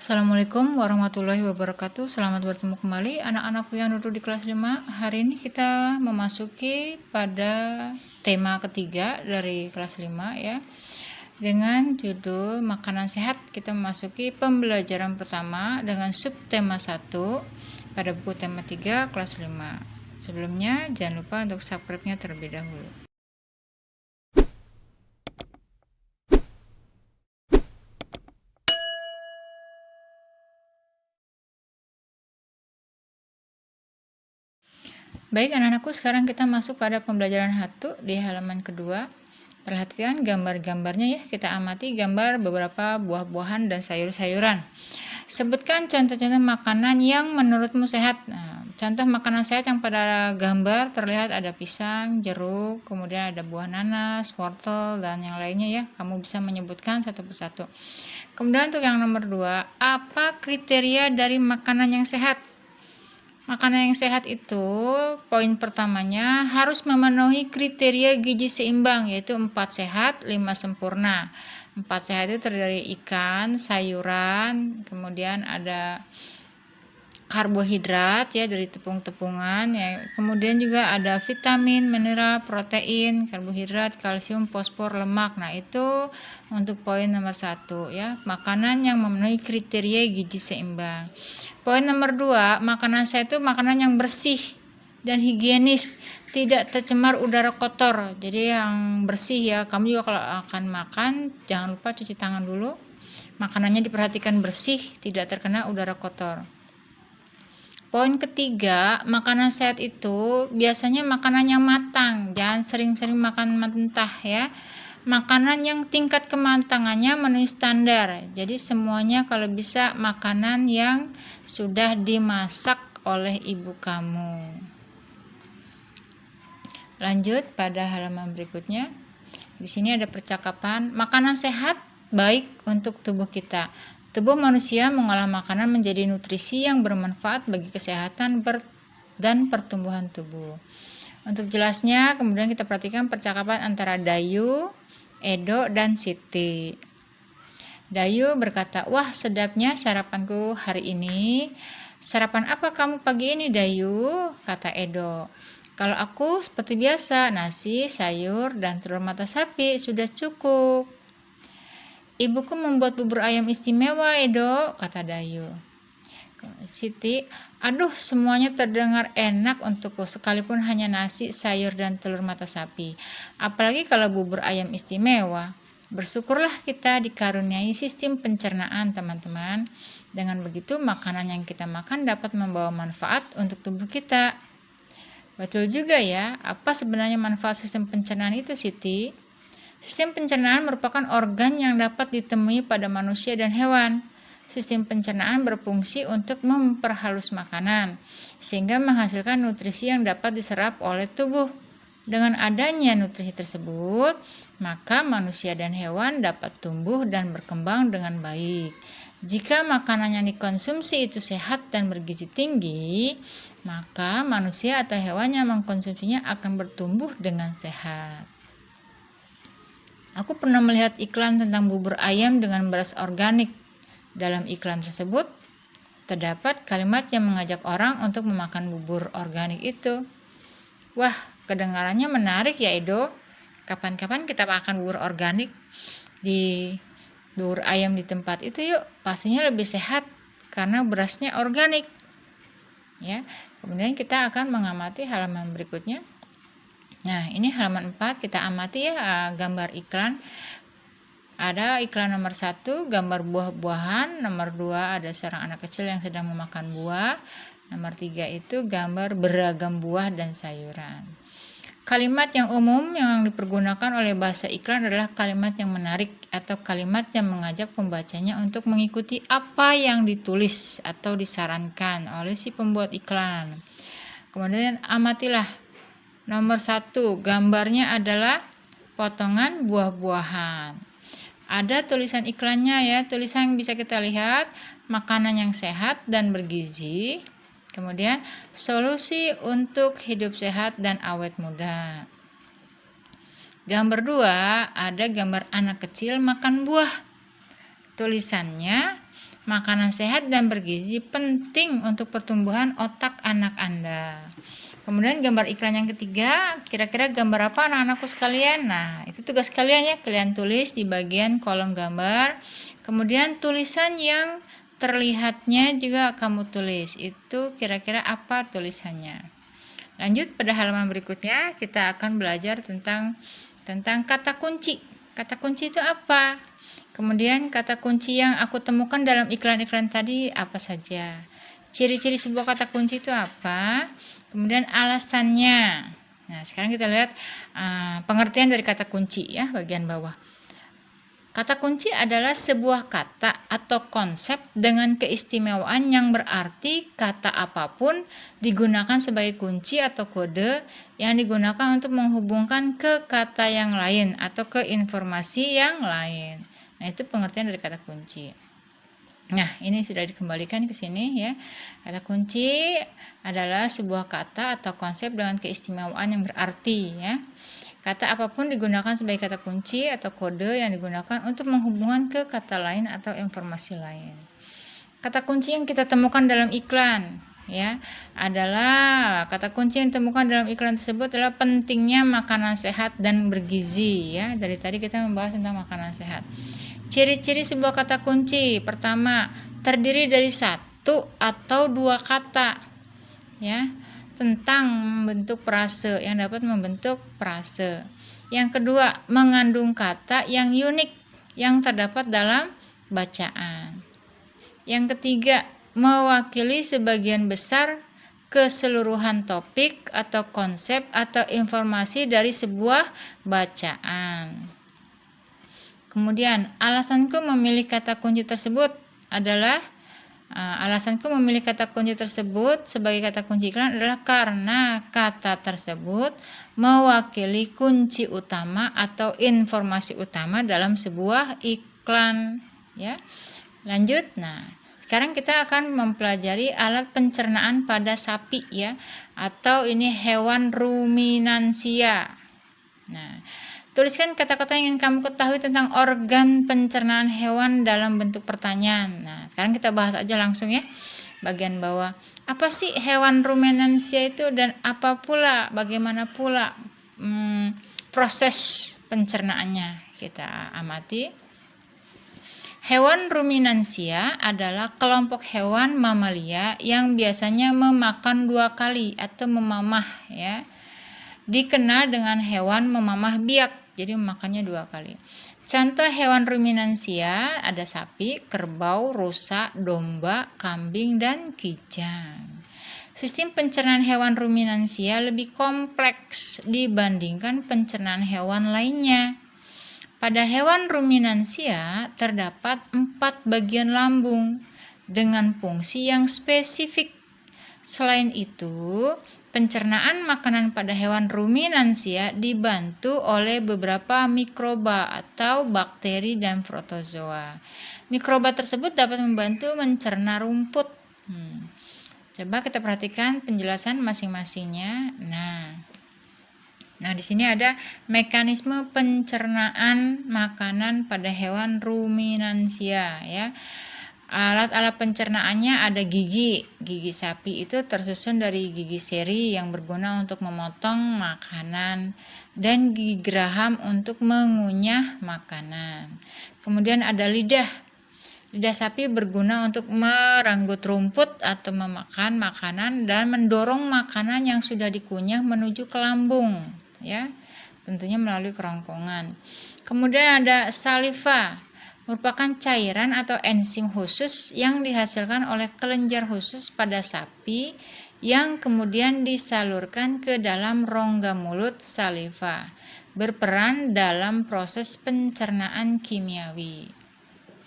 Assalamualaikum warahmatullahi wabarakatuh. Selamat bertemu kembali anak-anakku yang duduk di kelas 5. Hari ini kita memasuki pada tema ketiga dari kelas 5 ya. Dengan judul makanan sehat, kita memasuki pembelajaran pertama dengan subtema 1 pada buku tema 3 kelas 5. Sebelumnya jangan lupa untuk subscribe-nya terlebih dahulu. Baik anak-anakku, sekarang kita masuk pada pembelajaran 1 di halaman kedua. Perhatikan gambar-gambarnya ya, kita amati gambar beberapa buah-buahan dan sayur-sayuran. Sebutkan contoh-contoh makanan yang menurutmu sehat. Nah, contoh makanan sehat yang pada gambar terlihat ada pisang, jeruk, kemudian ada buah nanas, wortel, dan yang lainnya ya. Kamu bisa menyebutkan satu persatu. Kemudian untuk yang nomor 2, apa kriteria dari makanan yang sehat? Makanan yang sehat itu, poin pertamanya harus memenuhi kriteria gizi seimbang, yaitu 4 sehat, 5 sempurna. 4 sehat itu terdiri dari ikan, sayuran, kemudian ada karbohidrat ya dari tepung-tepungan ya. Kemudian juga ada vitamin, mineral, protein, karbohidrat, kalsium, fosfor, lemak. Nah, itu untuk poin nomor 1 ya. Makanan yang memenuhi kriteria gizi seimbang. Poin nomor 2, makanan sehat itu makanan yang bersih dan higienis, tidak tercemar udara kotor. Jadi yang bersih ya. Kamu juga kalau akan makan jangan lupa cuci tangan dulu. Makanannya diperhatikan bersih, tidak terkena udara kotor. Poin ketiga, makanan sehat itu biasanya makanan yang matang, jangan sering-sering makan mentah ya. Makanan yang tingkat kematangannya memenuhi standar. Jadi semuanya kalau bisa makanan yang sudah dimasak oleh ibu kamu. Lanjut pada halaman berikutnya. Di sini ada percakapan, makanan sehat baik untuk tubuh kita. Tubuh manusia mengolah makanan menjadi nutrisi yang bermanfaat bagi kesehatan dan pertumbuhan tubuh. Untuk jelasnya, kemudian kita perhatikan percakapan antara Dayu, Edo, dan Siti. Dayu berkata, wah sedapnya sarapanku hari ini. Sarapan apa kamu pagi ini, Dayu? Kata Edo. Kalau aku seperti biasa, nasi, sayur, dan telur mata sapi sudah cukup. Ibuku membuat bubur ayam istimewa, Edo, kata Dayu. Siti, aduh semuanya terdengar enak untukku, sekalipun hanya nasi, sayur, dan telur mata sapi. Apalagi kalau bubur ayam istimewa. Bersyukurlah kita dikaruniai sistem pencernaan, teman-teman. Dengan begitu, makanan yang kita makan dapat membawa manfaat untuk tubuh kita. Betul juga ya, apa sebenarnya manfaat sistem pencernaan itu, Siti? Sistem pencernaan merupakan organ yang dapat ditemui pada manusia dan hewan. Sistem pencernaan berfungsi untuk memperhalus makanan, sehingga menghasilkan nutrisi yang dapat diserap oleh tubuh. Dengan adanya nutrisi tersebut, maka manusia dan hewan dapat tumbuh dan berkembang dengan baik. Jika makanan yang dikonsumsi itu sehat dan bergizi tinggi, maka manusia atau hewan yang mengkonsumsinya akan bertumbuh dengan sehat. Aku pernah melihat iklan tentang bubur ayam dengan beras organik. Dalam iklan tersebut, terdapat kalimat yang mengajak orang untuk memakan bubur organik itu. Wah, kedengarannya menarik ya, Edo. Kapan-kapan kita makan bubur organik di bubur ayam di tempat itu yuk. Pastinya lebih sehat karena berasnya organik. Ya. Kemudian kita akan mengamati halaman berikutnya. Nah, ini halaman 4, kita amati ya gambar iklan. Ada iklan nomor 1, gambar buah-buahan. Nomor 2, ada seorang anak kecil yang sedang memakan buah. Nomor 3 itu gambar beragam buah dan sayuran. Kalimat yang umum yang dipergunakan oleh bahasa iklan adalah kalimat yang menarik atau kalimat yang mengajak pembacanya untuk mengikuti apa yang ditulis atau disarankan oleh si pembuat iklan. Kemudian amatilah. Nomor 1, gambarnya adalah potongan buah-buahan. Ada tulisan iklannya ya, tulisan yang bisa kita lihat, makanan yang sehat dan bergizi. Kemudian solusi untuk hidup sehat dan awet muda. Gambar 2, ada gambar anak kecil makan buah. Tulisannya, Makanan sehat dan bergizi penting untuk pertumbuhan otak anak Anda. Kemudian gambar iklan yang ketiga, kira-kira gambar apa anak-anakku sekalian? Nah, itu tugas kalian ya, kalian tulis di bagian kolom gambar. Kemudian tulisan yang terlihatnya juga kamu tulis. Itu kira-kira apa tulisannya? Lanjut pada halaman berikutnya, kita akan belajar tentang kata kunci. Kata kunci itu apa? Kemudian kata kunci yang aku temukan dalam iklan-iklan tadi apa saja? Ciri-ciri sebuah kata kunci itu apa? Kemudian alasannya. Nah, sekarang kita lihat pengertian dari kata kunci ya, bagian bawah. Kata kunci adalah sebuah kata atau konsep dengan keistimewaan yang berarti kata apapun digunakan sebagai kunci atau kode yang digunakan untuk menghubungkan ke kata yang lain atau ke informasi yang lain. Nah, itu pengertian dari kata kunci. Nah, ini sudah dikembalikan ke sini ya. Kata kunci adalah sebuah kata atau konsep dengan keistimewaan yang berarti ya. Kata apapun digunakan sebagai kata kunci atau kode yang digunakan untuk menghubungkan ke kata lain atau informasi lain. Kata kunci yang kita temukan dalam iklan ya adalah kata kunci yang ditemukan dalam iklan tersebut adalah pentingnya makanan sehat dan bergizi ya. Dari tadi kita membahas tentang makanan sehat. Ciri-ciri sebuah kata kunci. Pertama, terdiri dari satu atau dua kata ya tentang membentuk frase yang dapat membentuk frase. Yang kedua, mengandung kata yang unik yang terdapat dalam bacaan. Yang ketiga, mewakili sebagian besar keseluruhan topik atau konsep atau informasi dari sebuah bacaan. Kemudian, alasanku memilih kata kunci tersebut adalah alasanku memilih kata kunci tersebut sebagai kata kunci iklan adalah karena kata tersebut mewakili kunci utama atau informasi utama dalam sebuah iklan ya. Lanjut. Nah, sekarang kita akan mempelajari alat pencernaan pada sapi ya, atau ini hewan ruminansia. Nah, tuliskan kata-kata yang ingin kamu ketahui tentang organ pencernaan hewan dalam bentuk pertanyaan. Nah, sekarang kita bahas aja langsung ya. Bagian bawah. Apa sih hewan ruminansia itu dan bagaimana pula proses pencernaannya? Kita amati. Hewan ruminansia adalah kelompok hewan mamalia yang biasanya memakan 2 kali atau memamah ya. Dikenal dengan hewan memamah biak, jadi memakannya 2 kali. Contoh hewan ruminansia ada sapi, kerbau, rusa, domba, kambing, dan kijang. Sistem pencernaan hewan ruminansia lebih kompleks dibandingkan pencernaan hewan lainnya. Pada hewan ruminansia terdapat 4 bagian lambung dengan fungsi yang spesifik. Selain itu, pencernaan makanan pada hewan ruminansia dibantu oleh beberapa mikroba atau bakteri dan protozoa. Mikroba tersebut dapat membantu mencerna rumput. Coba kita perhatikan penjelasan masing-masingnya. Nah, di sini ada mekanisme pencernaan makanan pada hewan ruminansia ya. Alat-alat pencernaannya ada gigi. Gigi sapi itu tersusun dari gigi seri yang berguna untuk memotong makanan dan gigi geraham untuk mengunyah makanan. Kemudian ada lidah. Lidah sapi berguna untuk merenggut rumput atau memakan makanan dan mendorong makanan yang sudah dikunyah menuju ke lambung, ya. Tentunya melalui kerongkongan. Kemudian ada saliva. Merupakan cairan atau enzim khusus yang dihasilkan oleh kelenjar khusus pada sapi yang kemudian disalurkan ke dalam rongga mulut saliva, berperan dalam proses pencernaan kimiawi.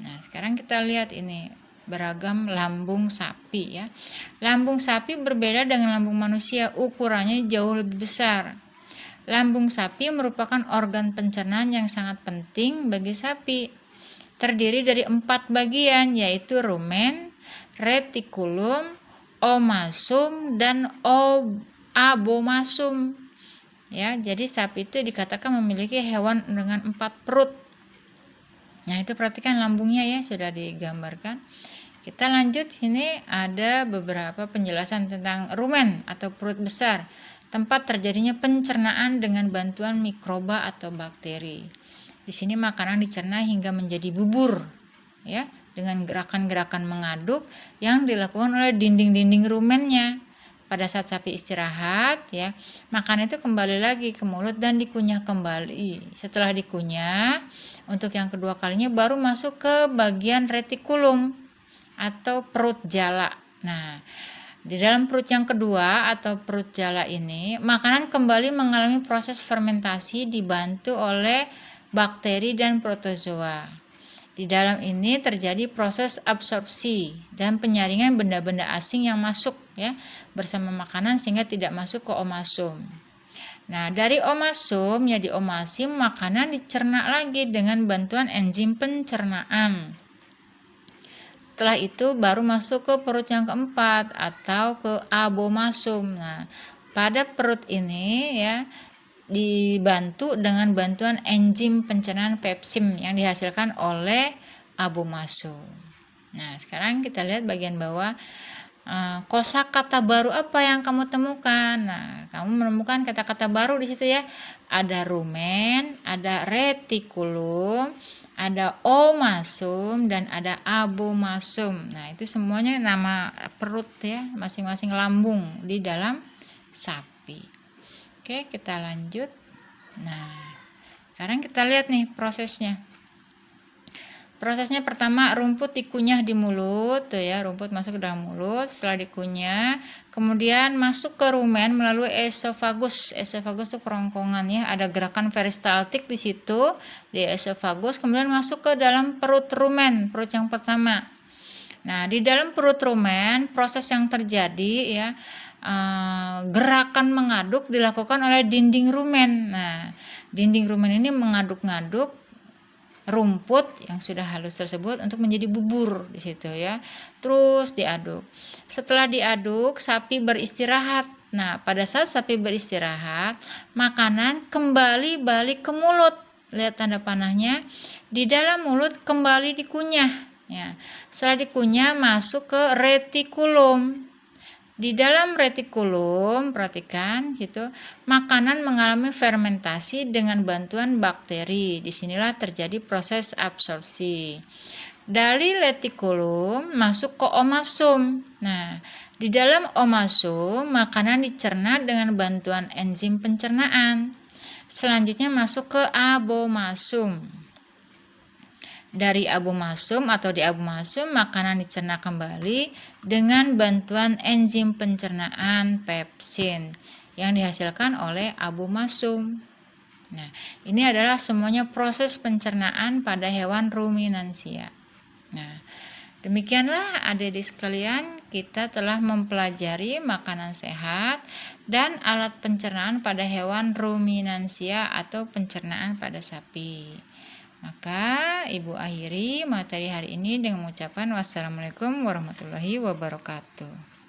Nah, sekarang kita lihat ini beragam lambung sapi ya. Lambung sapi berbeda dengan lambung manusia, ukurannya jauh lebih besar. Lambung sapi merupakan organ pencernaan yang sangat penting bagi sapi. Terdiri dari 4 bagian, yaitu rumen, retikulum, omasum, dan abomasum. Ya, jadi sapi itu dikatakan memiliki hewan dengan 4 perut. Nah, itu perhatikan lambungnya ya, sudah digambarkan. Kita lanjut, sini ada beberapa penjelasan tentang rumen atau perut besar, tempat terjadinya pencernaan dengan bantuan mikroba atau bakteri. Di sini makanan dicerna hingga menjadi bubur, ya, dengan gerakan-gerakan mengaduk yang dilakukan oleh dinding-dinding rumennya. Pada saat sapi istirahat, ya, makanan itu kembali lagi ke mulut dan dikunyah kembali. Setelah dikunyah, untuk yang kedua kalinya baru masuk ke bagian retikulum atau perut jala. Nah, di dalam perut yang kedua atau perut jala ini, makanan kembali mengalami proses fermentasi dibantu oleh bakteri dan protozoa. Di dalam ini terjadi proses absorpsi dan penyaringan benda-benda asing yang masuk, ya, bersama makanan sehingga tidak masuk ke omasum. Nah, dari omasum, ya, di omasim makanan dicerna lagi dengan bantuan enzim pencernaan. Setelah itu baru masuk ke perut yang keempat atau ke abomasum. Nah, pada perut ini, ya, dibantu dengan bantuan enzim pencernaan pepsim yang dihasilkan oleh abomasum. Nah, sekarang kita lihat bagian bawah. Kosakata baru apa yang kamu temukan? Nah, kamu menemukan kata-kata baru di situ, ya. Ada rumen, ada retikulum, ada omasum, dan ada abomasum. Nah, itu semuanya nama perut, ya, masing-masing lambung di dalam sapi. Oke, kita lanjut. Nah, sekarang kita lihat nih prosesnya. Prosesnya pertama, rumput dikunyah di mulut, tuh, ya, rumput masuk ke dalam mulut. Setelah dikunyah, kemudian masuk ke rumen melalui esofagus. Esofagus itu kerongkongan, ya, ada gerakan peristaltik di situ di esofagus, kemudian masuk ke dalam perut rumen, perut yang pertama. Nah, di dalam perut rumen proses yang terjadi, ya, gerakan mengaduk dilakukan oleh dinding rumen. Nah, dinding rumen ini mengaduk-ngaduk rumput yang sudah halus tersebut untuk menjadi bubur di situ, ya. Terus diaduk. Setelah diaduk, sapi beristirahat. Nah, pada saat sapi beristirahat, makanan kembali balik ke mulut. Lihat tanda panahnya. Di dalam mulut kembali dikunyah, ya. Setelah dikunyah masuk ke retikulum. Di dalam retikulum, perhatikan gitu, makanan mengalami fermentasi dengan bantuan bakteri. Disinilah terjadi proses absorpsi. Dari retikulum masuk ke omasum. Nah, di dalam omasum makanan dicerna dengan bantuan enzim pencernaan. Selanjutnya masuk ke abomasum. Dari abomasum atau di abomasum makanan dicerna kembali dengan bantuan enzim pencernaan pepsin yang dihasilkan oleh abomasum. Nah, ini adalah semuanya proses pencernaan pada hewan ruminansia. Nah, demikianlah adik-adik sekalian, kita telah mempelajari makanan sehat dan alat pencernaan pada hewan ruminansia atau pencernaan pada sapi. Maka Ibu akhiri materi hari ini dengan mengucapkan wassalamualaikum warahmatullahi wabarakatuh.